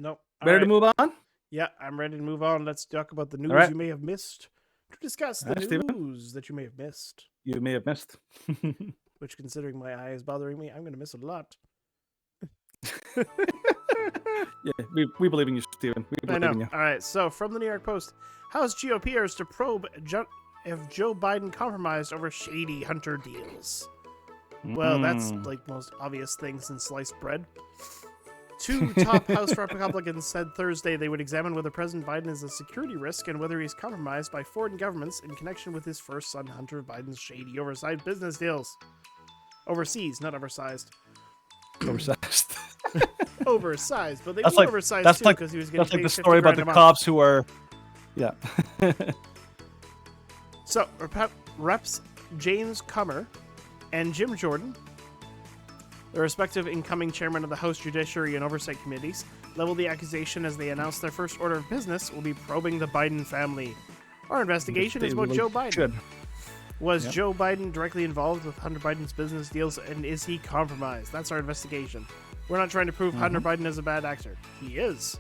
Nope. Ready to move on? Yeah, I'm ready to move on. Let's talk about the news right. you may have missed. To discuss the All right, Steven. news that you may have missed. You may have missed. Which, considering my eye is bothering me, I'm going to miss a lot. Yeah, we believe in you, Steven. We I believe know. in you. All right, so from the New York Post, House GOPers to probe if Joe Biden compromised over shady Hunter deals. Well, that's like most obvious thing since sliced bread. Two top House Republicans said Thursday they would examine whether President Biden is a security risk and whether he's compromised by foreign governments in connection with his first son Hunter Biden's shady oversized business deals. Overseas, not oversized. Oversized. Oversized, but they That's were like oversized too because he was getting that's like paid the 50 story about grand the a month. cops who are, yeah. So, Reps James Comer and Jim Jordan, the respective incoming chairman of the House Judiciary and Oversight Committees, leveled the accusation as they announced their first order of business will be probing the Biden family. Our investigation is about Joe Biden. Should. Was Joe Biden directly involved with Hunter Biden's business deals, and is he compromised? That's our investigation. We're not trying to prove Hunter Biden is a bad actor. He is.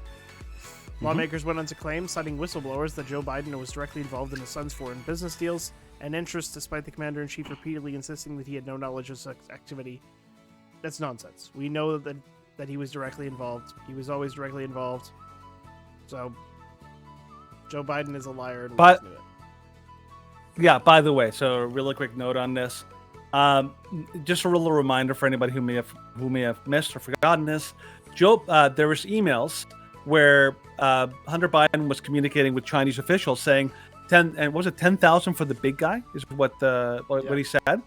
Lawmakers went on to claim, citing whistleblowers, that Joe Biden was directly involved in his son's foreign business deals and interests, despite the commander-in-chief repeatedly insisting that he had no knowledge of such activity. That's nonsense. We know that he was directly involved. He was always directly involved. So, Joe Biden is a liar. And we just knew it. Yeah, by the way, so a really quick note on this. Just a little reminder for anybody who may have missed or forgotten this. There was emails where Hunter Biden was communicating with Chinese officials saying 10,000 for the big guy is what he said,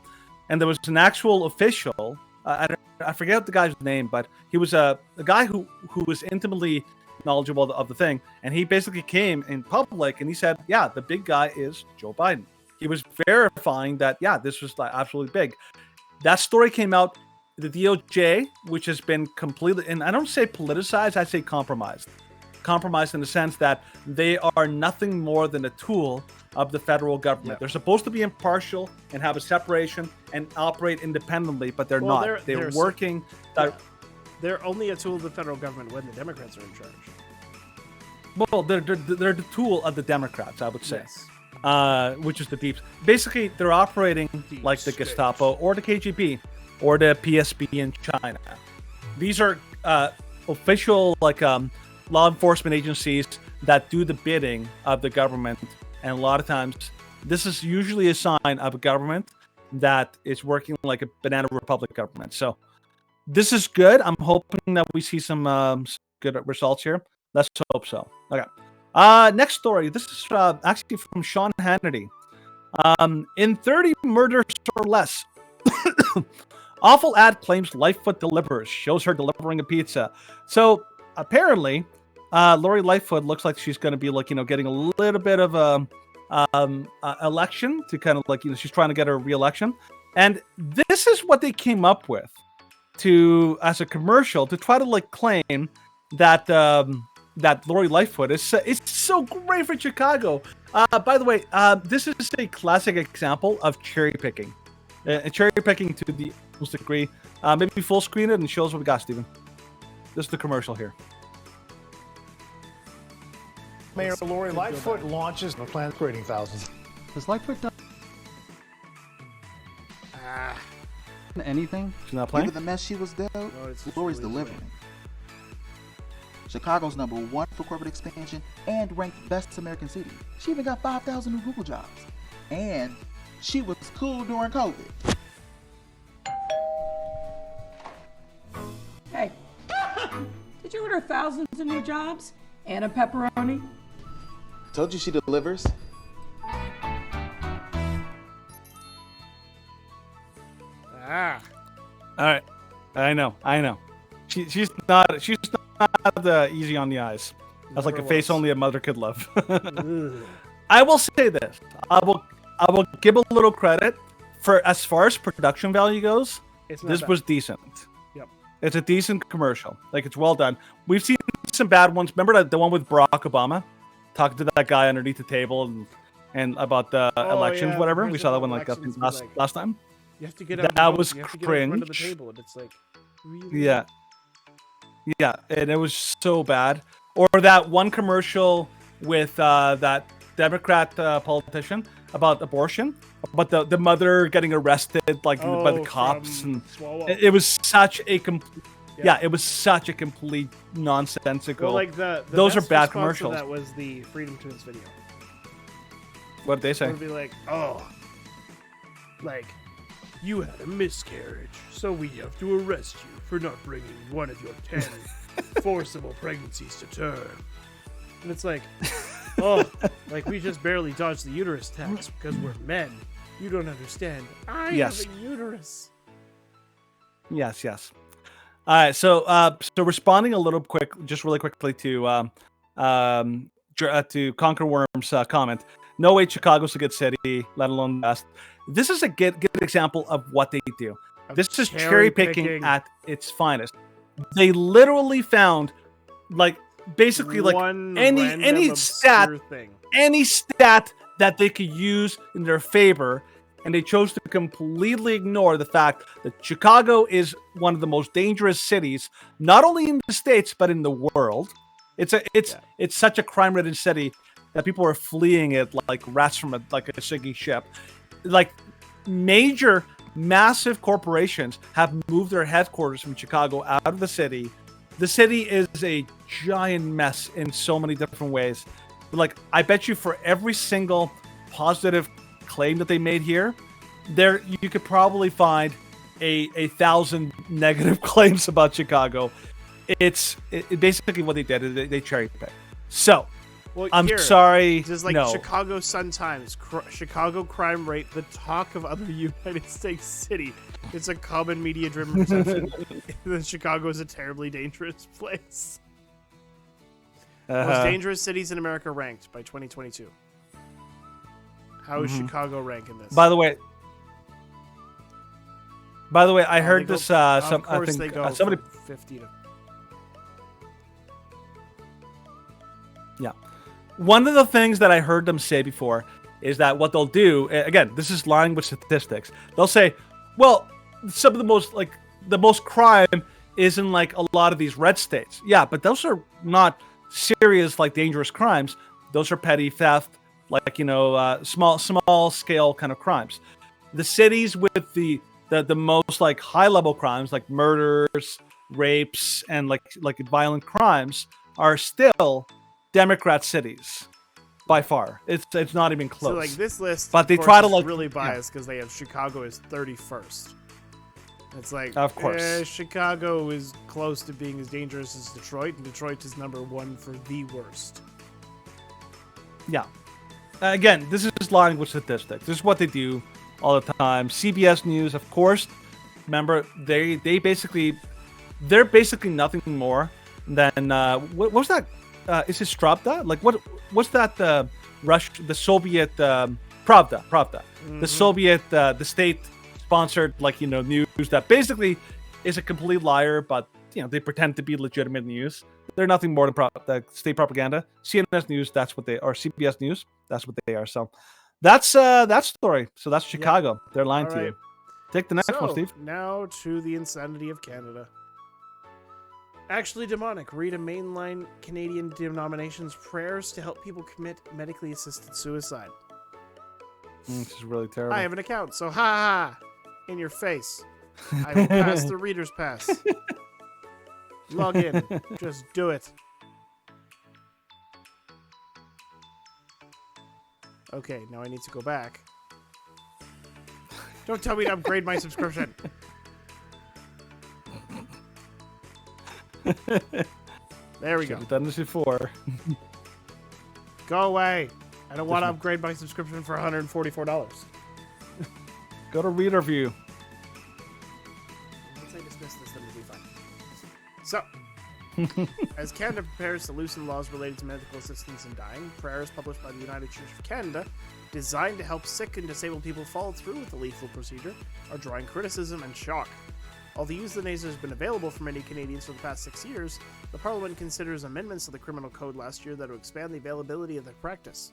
and there was an actual official. I forget the guy's name, but he was a guy who was intimately knowledgeable of the thing, and he basically came in public and he said, "Yeah, the big guy is Joe Biden." He was verifying that, yeah, this was like absolutely big. That story came out. The DOJ, which has been completely, and I don't say politicized, I say compromised. Compromised in the sense that they are nothing more than a tool of the federal government. Yep. They're supposed to be impartial and have a separation and operate independendly, but they're not. They're working. They're only a tool of the federal government when the Democrats are in charge. Well, they're the tool of the Democrats, I would say. Yes. Which is the deep. Basically, they're operating like the Gestapo or the KGB or the PSB in China. These are official law enforcement agencies that do the bidding of the government, and a lot of times this is usually a sign of a government that is working like a banana republic government. So this is good. I'm hoping that we see some good results here. Let's hope so. Okay. Next story. This is actually from Sean Hannity. In 30 murders or less, awful ad claims Lightfoot delivers. Shows her delivering a pizza. So apparently, Lori Lightfoot looks like she's going to be getting a little bit of a election to kind of she's trying to get her re-election. And this is what they came up with as a commercial to try to claim that that Lori Lightfoot is so great for Chicago. By the way, this is a classic example of cherry picking. Cherry picking to the most degree. Maybe full screen it and show us what we got, Steven. This is the commercial here. Mayor Lori Lightfoot launches a plan creating thousands. Has Lightfoot done anything? She's not playing? Given the mess she was dealt, Lori's delivering. Chicago's #1 for corporate expansion and ranked best American city. She even got 5,000 new Google jobs. And she was cool during COVID. Hey, did you order thousands of new jobs and a pepperoni? Told you she delivers. All right. I know. She's not easy on the eyes. That's like a face only a mother could love. I will say this. I will give a little credit for as far as production value goes. This was decent. Yep. It's a decent commercial. It's well done. We've seen some bad ones. Remember the one with Barack Obama talking to that guy underneath the table and about the elections, whatever. We saw that one last time. You have to get that was cringe. Of the table, and it's really... Yeah. Yeah, and it was so bad. Or that one commercial with that Democrat politician about abortion, about the mother getting arrested like by the cops, from and Swalwell. it was such a complete. Yeah. Yeah, it was such a complete nonsensical. Well, like the those are best bad response to commercials. That was the Freedom Tunes video. What did they It say? would be like, oh, like, you had a miscarriage, so we have to arrest you for not bringing one of your 10 forcible pregnancies to term. And it's like, oh, like we just barely dodged the uterus tax because we're men. You don't understand. I Yes. have a uterus. Yes, yes. All right, so responding a little quick, just really quickly to Conquer Worm's comment. No way Chicago's a good city, let alone the best. This is a good example of what they do. This is cherry picking at its finest. They literally found, like, basically like One any random stat, obscure thing. any stat that they could use in their favor, and they chose to completely ignore the fact that Chicago is one of the most dangerous cities, not only in the States but in the world. It's such a crime-ridden city that people are fleeing it like rats from a sinking ship. Like major, massive corporations have moved their headquarters from Chicago out of the city. The city is a giant mess in so many different ways. Like, I bet you for every single positive claim that they made here, there you could probably find a 1,000 negative claims about Chicago. It's basically what they did is they cherry picked. So Well, I'm here, sorry. This is like no. Chicago Sun-Times, Chicago crime rate, the talk of other United States city. It's a common media-driven perception that Chicago is a terribly dangerous place. Most dangerous cities in America ranked by 2022. How is Chicago rank in this? By the way, I heard They go- this. of I course think they go somebody. from 50 to. Yeah. One of the things that I heard them say before is that what they'll do, again, this is lying with statistics. They'll say, well, some of the most crime is in like a lot of these red states. Yeah, but those are not serious, like dangerous crimes. Those are petty theft, like, small scale kind of crimes. The cities with the most like high level crimes, like murders, rapes, and like violent crimes, are still Democrat cities by far. It's not even close. So like this list, But of they course, try to, is like, really biased because they have Chicago as 31st. It's like, Of course. Chicago is close to being as dangerous as Detroit, and Detroit is number 1 for the worst. Yeah. Again, this is just lying with statistics. This is what they do all the time. CBS News, of course. Remember, they're basically nothing more than what was that? Is it Pravda? Like what's that? The Soviet Pravda. The Soviet, the state-sponsored news that basically is a complete liar, but they pretend to be legitimate news. They're nothing more than the state propaganda. CNN News, that's what they are. CBS News, that's what they are. So that's that story. So that's Chicago. They're lying All to right. you. Take the next one, Steve. Now to the insanity of Canada. Actually demonic. Read a mainline Canadian denomination's prayers to help people commit medically assisted suicide. This is really terrible. I have an account, so ha ha, in your face. I will pass the reader's pass. Log in. Just do it. Okay, now I need to go back. Don't tell me to upgrade my subscription. There we go. We've done this before. Go away. I don't want to upgrade my subscription for $144. Go to reader view. Once I dismiss this, then we'll be fine. So, as Canada prepares to loosen laws related to medical assistance in dying, prayers published by the United Church of Canada, designed to help sick and disabled people follow through with the lethal procedure, are drawing criticism and shock. Although euthanasia has been available for many Canadians for the past 6 years, the Parliament considers amendments to the Criminal Code last year that will expand the availability of the practice.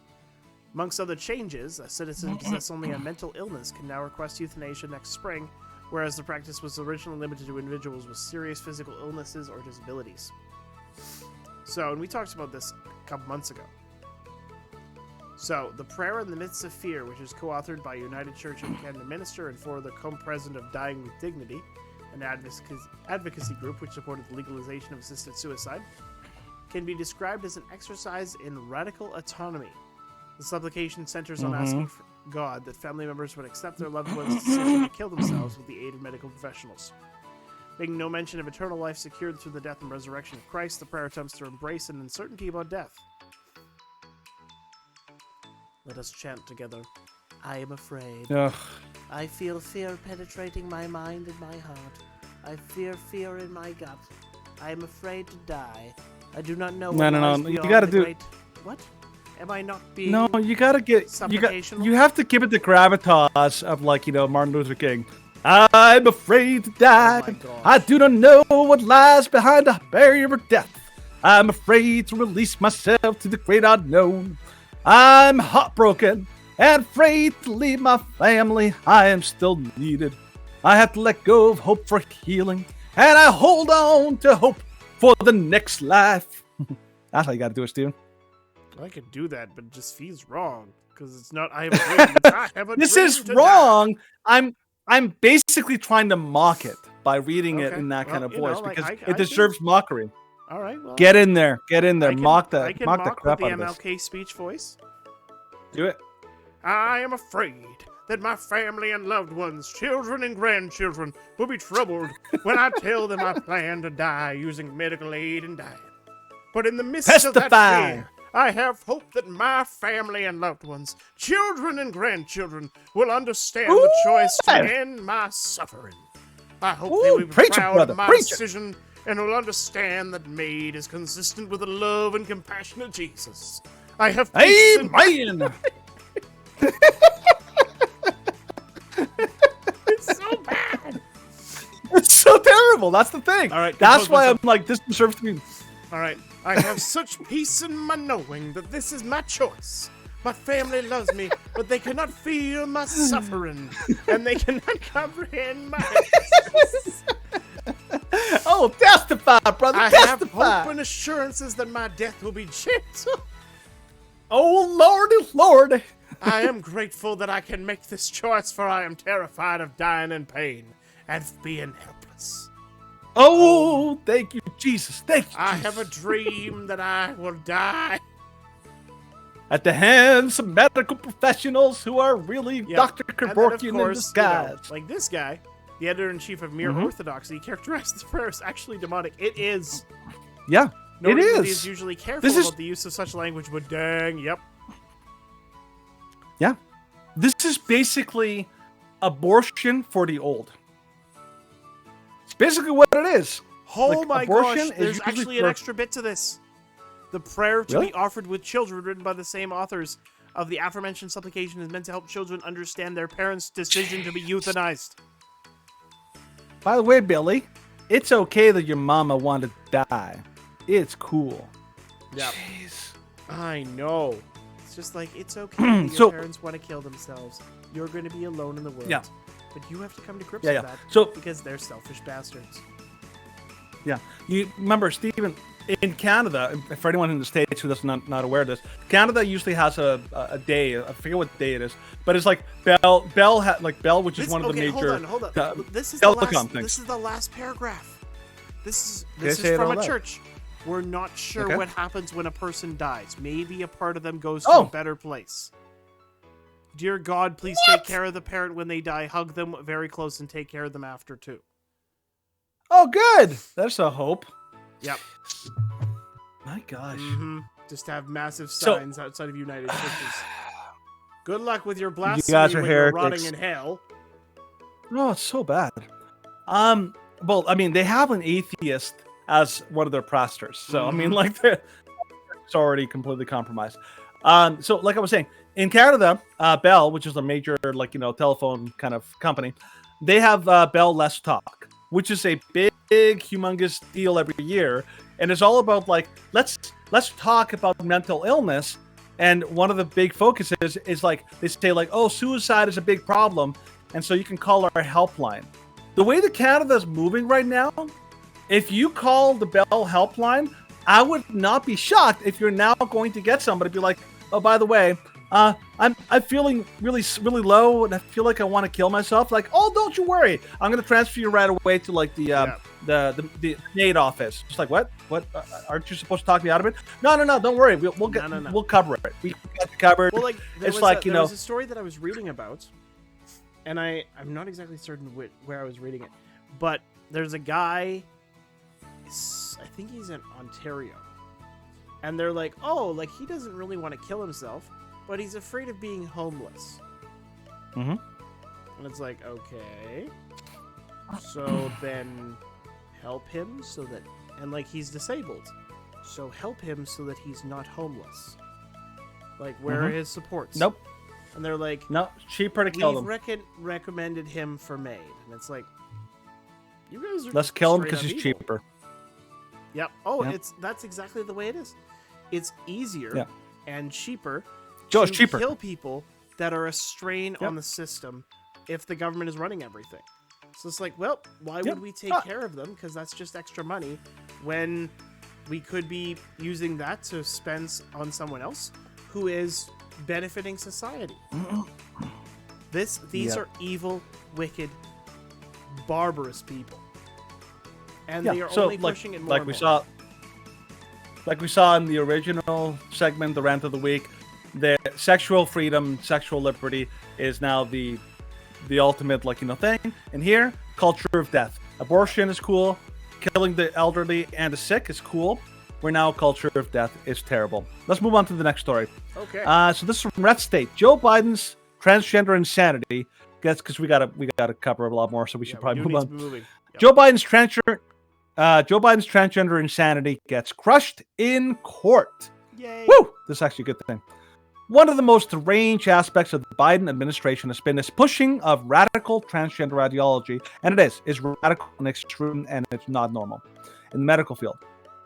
Amongst other changes, a citizen possessed only a mental illness can now request euthanasia next spring whereas the practice was originally limited to individuals with serious physical illnesses or disabilities. So, and we talked about this a couple months ago. So, the Prayer in the Midst of Fear, which is co-authored by United Church of Canada minister and for the Co-President of Dying with Dignity, an advocacy group which supported the legalization of assisted suicide, can be described as an exercise in radical autonomy. The supplication centers on asking for God that family members would accept their loved ones' decision to kill themselves with the aid of medical professionals. Making no mention of eternal life secured through the death and resurrection of Christ, the prayer attempts to embrace an uncertainty about death. Let us chant together. I am afraid. Ugh. I feel fear penetrating my mind and my heart. I fear fear in my gut. I am afraid to die. I do not know what lies You beyond gotta the do. great... What? Am I not being... No, you gotta get. Supplicational? You have to give it the gravitas of, like, Martin Luther King. I'm afraid to die. Oh my gosh. I do not know what lies behind the barrier of death. I'm afraid to release myself to the great unknown. I'm heartbroken and afraid to leave my family. I am still needed. I have to let go of hope for healing, and I hold on to hope for the next life. That's how you gotta do it, Steven. I could do that, but it just feels wrong. Because it's not, I have a dream. It's, I have a This dream is to wrong. I'm basically trying to mock it by reading it Okay. in that kind Well, of voice like, because I it can- deserves mockery. die. All right, well. Get in there. Get in there. I can- Mock I can the crap with out the of this. MLK speech voice. Do it. I am afraid that my family and loved ones, children and grandchildren, will be troubled when I tell them I plan to die using medical aid and diet. But in the midst of that Testify. fear, I have hope that my family and loved ones, children and grandchildren, will understand the choice to end my suffering. I hope they Ooh, will be preach it, proud brother, of my preach it. decision and will understand that made is consistent with the love and compassion of Jesus. I have peace in Amen. It's so bad. It's so terrible. That's the thing. All right, That's compose why I'm myself. like, this deserves to be. All right. I have such peace in my knowing that this is my choice. My family loves me, but they cannot feel my suffering, and they cannot comprehend my. Oh, testify, brother. I have testify. hope and assurances that my death will be gentle. Oh, Lordy, Lord. I am grateful that I can make this choice, for I am terrified of dying in pain and being helpless. Oh, thank you, Jesus. Thank you. I Jesus. have a dream that I will die. At the hands of medical professionals who are really Yeah. Dr. And then, of Kevorkian in course, disguise. like this guy, the editor-in-chief of Mere Orthodoxy, characterized the prayer as actually demonic. It is. Yeah, Nobody it really is. is usually careful This is- about the use of such language, but dang, yep. Yeah. This is basically abortion for the old. It's basically what it is. Oh Like, my abortion gosh, is there's usually actually an for- extra bit to this. The prayer to Really? be offered with children, written by the same authors of the aforementioned supplication, is meant to help children understand their parents' decision to be euthanized. By the way, Billy, it's okay that your mama wanted to die. It's cool. Yeah. Jeez. I know. It's just like, it's okay that your So- parents want to kill themselves. You're going to be alone in the world. Yeah. But you have to come to grips Yeah, with yeah. that So- because they're selfish bastards. Yeah. You remember, Stephen, in Canada, for anyone in the States who is not aware of this, Canada usually has a day, I forget what day it is, but it's like Bell, which is This- one of the okay, major hold on. This is telecom things. This is the last paragraph. This Okay, is say it from all a out. church. We're not sure Okay. what happens when a person dies. Maybe a part of them goes to Oh. a better place. Dear God, please take care of the parent when they die. Hug them very close and take care of them after too. Oh, good. That's a hope. Yep. My gosh. hmm Just have massive So- signs outside of United Churches. Good luck with your blasphemy guys are when you're heretics. rotting in hell. Oh, it's so bad. Well, I mean, they have an atheist as one of their pastors, so I mean, like, it's already completely compromised. So, like I was saying, in Canada, Bell, which is a major, telephone kind of company, they have Bell Let's Talk, which is a big, humongous deal every year, and it's all about let's talk about mental illness. And one of the big focuses is they say oh, suicide is a big problem, and so you can call our helpline. the way that Canada's moving right now, if you call the Bell helpline, I would not be shocked if you're now going to get somebody be like, oh, by the way, I'm feeling really low and I feel like I want to kill myself. Like, oh, don't you worry, I'm gonna transfer you right away to like the aid office. Just like, what? Aren't you supposed to talk me out of it? No, don't worry. We'll cover it. We got it covered. Well, like there was a story that I was reading about, and I'm not exactly certain where I was reading it, but there's a guy, I think he's in Ontario, and they're like, oh, like he doesn't really want to kill himself, but he's afraid of being homeless. Mm-hmm. And it's like, okay, so then help him so that, and like he's disabled, so help him so that he's not homeless. Like, where are his supports? Nope. And they're like, no, cheaper to kill them. We've recommended him for MAID, and it's like, you guys are let's kill him because straight he's up evil. cheaper. Yep. Oh, Yep. that's exactly the way it is. It's easier and cheaper Joe, to it's cheaper. kill people that are a strain Yep. on the system if the government is running everything. So it's like, well, why Yep. would we take care of them? Because that's just extra money when we could be using that to spend on someone else who is benefiting society. These are evil, wicked, barbarous people. And they are only pushing it more like and we more. Like we saw in the original segment, the rant of the week, the sexual freedom, sexual liberty is now the ultimate thing. And here, culture of death. Abortion is cool. Killing the elderly and the sick is cool. We're now culture of death is terrible. Let's move on to the next story. Okay. So this is from Red State. Joe Biden's transgender insanity. Guess because we gotta cover a lot more, so we should probably move on. Yep. Joe Biden's transgender insanity gets crushed in court. Yay. Woo! This is actually a good thing. One of the most deranged aspects of the Biden administration has been this pushing of radical transgender ideology, and it is radical and extreme, and it's not normal in the medical field.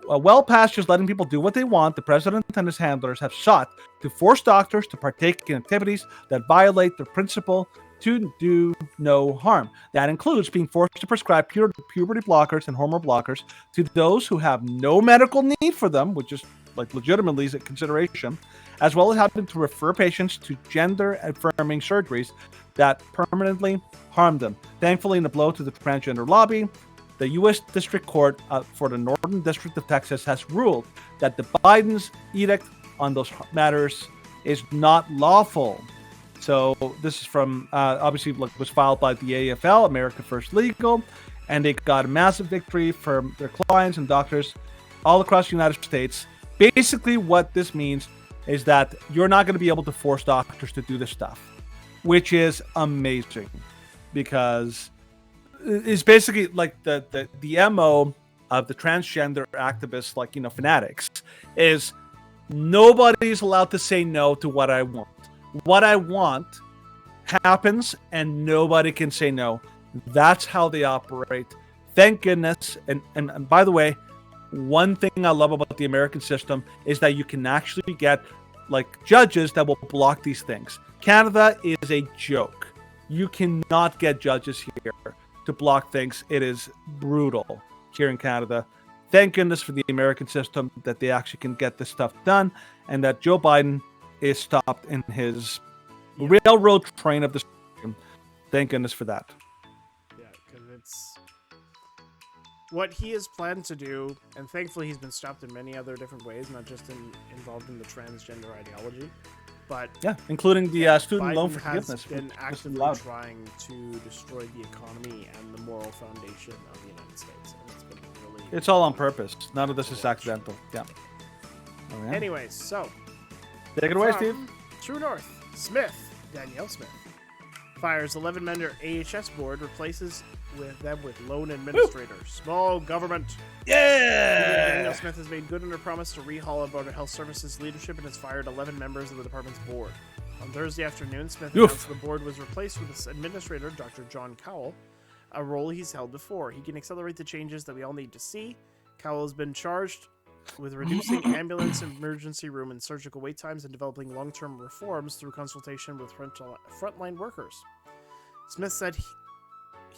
Well past just letting people do what they want, the president and his handlers have sought to force doctors to partake in activities that violate the principle to do no harm. That includes being forced to prescribe puberty blockers and hormone blockers to those who have no medical need for them, which is legitimately a consideration, as well as having to refer patients to gender-affirming surgeries that permanently harm them. Thankfully, in a blow to the transgender lobby, the U.S. District Court for the Northern District of Texas has ruled that the Biden's edict on those matters is not lawful. So this is from, obviously, was filed by the AFL, America First Legal, and they got a massive victory for their clients and doctors all across the United States. Basically, what this means is that you're not going to be able to force doctors to do this stuff, which is amazing, because it's basically like the MO of the transgender activists, fanatics, is nobody's allowed to say no to what I want. What I want happens, and nobody can say no. That's how they operate. Thank goodness. And by the way, one thing I love about the American system is that you can actually get judges that will block these things. Canada is a joke. You cannot get judges here to block things. It is brutal here in Canada. Thank goodness for the American system that they actually can get this stuff done, and that Joe Biden is stopped in his railroad train of destruction. Thank goodness for that. Yeah, because it's what he has planned to do, and thankfully he's been stopped in many other different ways, not just involved in the transgender ideology, but including the student Biden loan forgiveness. has been actively trying to destroy the economy and the moral foundation of the United States, and it's been really. It's all on purpose. None of this is accidental. Yeah. Oh, yeah. Anyways, so take it away, Steve. True North, Danielle Smith, fires 11-member AHS board, replaces them with lone administrator. Woo! Small government. Yeah! Danielle Smith has made good on her promise to rehaul Alberta Health Services leadership and has fired 11 members of the department's board. On Thursday afternoon, Smith announced the board was replaced with its administrator, Dr. John Cowell, a role he's held before. He can accelerate the changes that we all need to see. Cowell has been charged with reducing ambulance, emergency room, and surgical wait times and developing long-term reforms through consultation with frontline workers. Smith said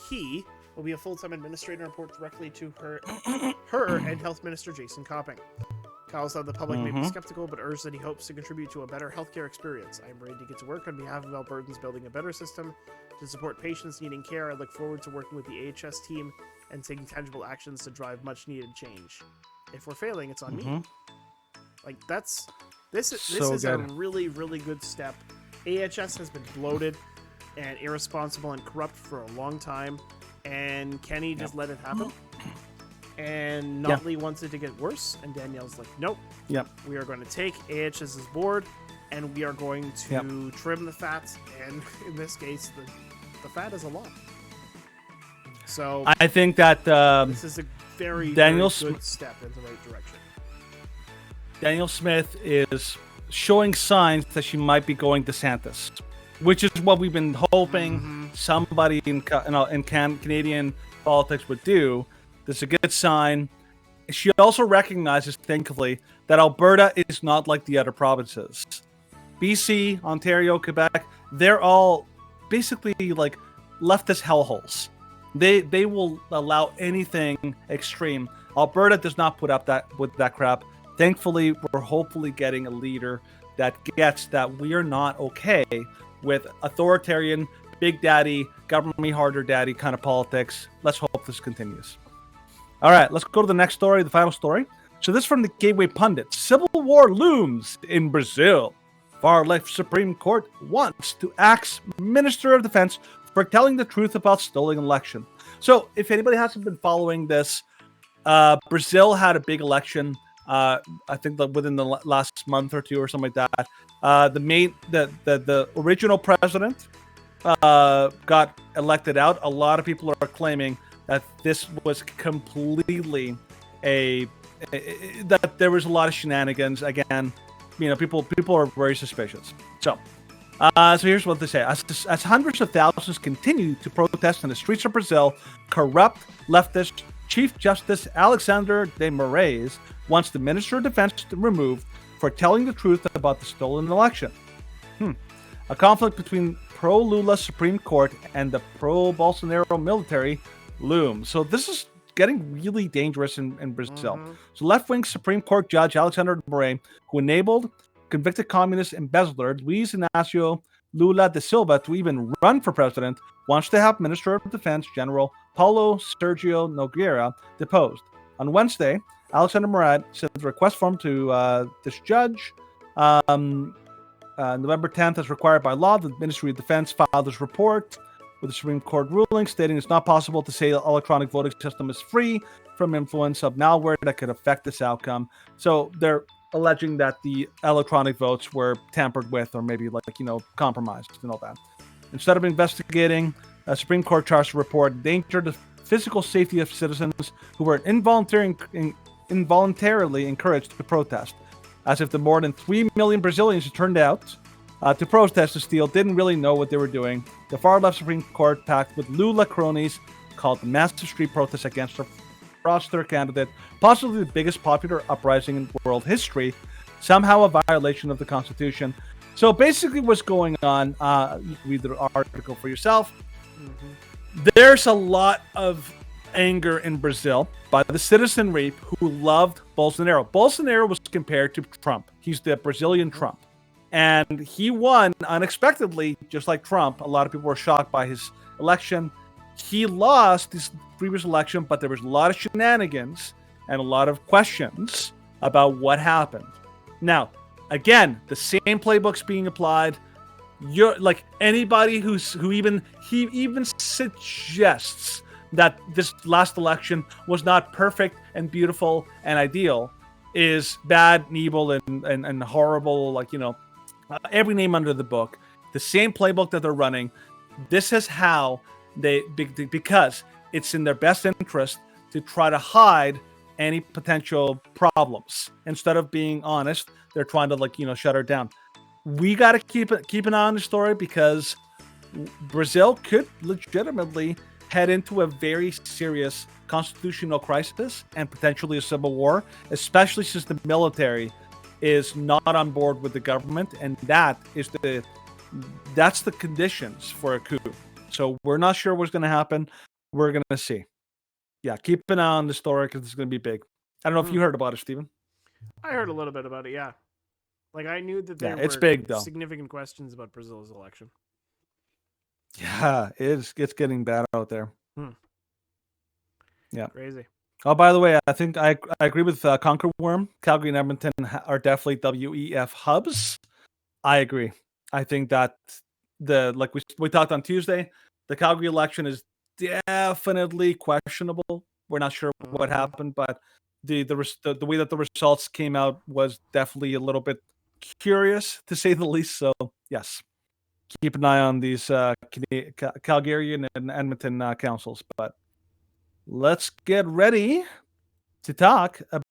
he will be a full-time administrator and report directly to her and Health Minister Jason Copping. Kyle said the public may be skeptical, but urged that he hopes to contribute to a better healthcare experience. I am ready to get to work on behalf of Albertans building a better system to support patients needing care. I look forward to working with the AHS team and taking tangible actions to drive much-needed change. If we're failing, it's on me. Like, this is a really, really good step. AHS has been bloated and irresponsible and corrupt for a long time, and Kenny just let it happen. And Notley wants it to get worse, and Danielle's like, nope. We are going to take AHS's board, and we are going to trim the fat, and in this case, the fat is a lot. So I think that this is a very, Daniel very good step in the right direction. Danielle Smith is showing signs that she might be going DeSantis, which is what we've been hoping somebody in Canadian politics would do. This is a good sign. She also recognizes, thankfully, that Alberta is not like the other provinces. BC, Ontario, Quebec, they're all basically like leftist hellholes. They will allow anything extreme. Alberta does not put up with that crap. Thankfully, we're hopefully getting a leader that gets that we are not okay with authoritarian, big daddy, government me harder daddy kind of politics. Let's hope this continues. All right, let's go to the next story, the final story. So this is from the Gateway Pundit. Civil war looms in Brazil. Far-left Supreme Court wants to axe Minister of Defense for telling the truth about stolen election. So if anybody hasn't been following this, Brazil had a big election. I think that within the last month or two or something like that. The original president got elected out. A lot of people are claiming that this was completely that there was a lot of shenanigans. Again, people are very suspicious. So here's what they say: as hundreds of thousands continue to protest in the streets of Brazil, corrupt leftist Chief Justice Alexander de Moraes wants the Minister of Defense removed for telling the truth about the stolen election. A conflict between pro-Lula Supreme Court and the pro-Bolsonaro military looms. So this is getting really dangerous in Brazil. So left-wing Supreme Court Judge Alexander de Moraes, who enabled convicted communist embezzler Luiz Inácio Lula da Silva to even run for president, wants to have Minister of Defense General Paulo Sergio Nogueira deposed. On Wednesday, Alexander Moraes sent a request form to this judge. November 10th, as required by law, the Ministry of Defense filed this report with the Supreme Court ruling stating it's not possible to say the electronic voting system is free from influence of malware that could affect this outcome. So they're alleging that the electronic votes were tampered with or maybe compromised and all that. Instead of investigating, a Supreme Court charged the report endangered the physical safety of citizens who were involuntarily encouraged to protest, as if the more than 3 million Brazilians who turned out to protest this deal didn't really know what they were doing. The far-left Supreme Court, packed with Lula cronies, called the massive street protests against their roster candidate possibly the biggest popular uprising in world history, somehow a violation of the Constitution. So basically what's going on, you can read the article for yourself. There's a lot of anger in Brazil by the citizenry who loved Bolsonaro. Bolsonaro was compared to Trump. He's the Brazilian Trump. And he won unexpectedly, just like Trump. A lot of people were shocked by his election. He lost his previous election, but there was a lot of shenanigans and a lot of questions about what happened. Now, again, the same playbook's being applied. You're like anybody who even suggests that this last election was not perfect and beautiful and ideal is bad and evil and horrible, every name under the book. The same playbook that they're running. This is how because it's in their best interest to try to hide any potential problems. Instead of being honest, they're trying to shut her down. We got to keep an eye on the story because Brazil could legitimately head into a very serious constitutional crisis and potentially a civil war, especially since the military is not on board with the government, and that's the conditions for a coup. So we're not sure what's going to happen. we're going to see. Yeah, keep an eye on the story because it's going to be big. I don't know if you heard about it, Steven. I heard a little bit about it, yeah. Like, I knew that there it's were big, though. significant questions about Brazil's election. Yeah, it's getting bad out there. Yeah. Crazy. Oh, by the way, I think I agree with Conquer Worm. Calgary and Edmonton are definitely WEF hubs. I agree. I think that like we talked on Tuesday, the Calgary election is definitely questionable. We're not sure what happened, but the way that the results came out was definitely a little bit curious, to say the least. So yes, keep an eye on these Calgarian and Edmonton councils. But let's get ready to talk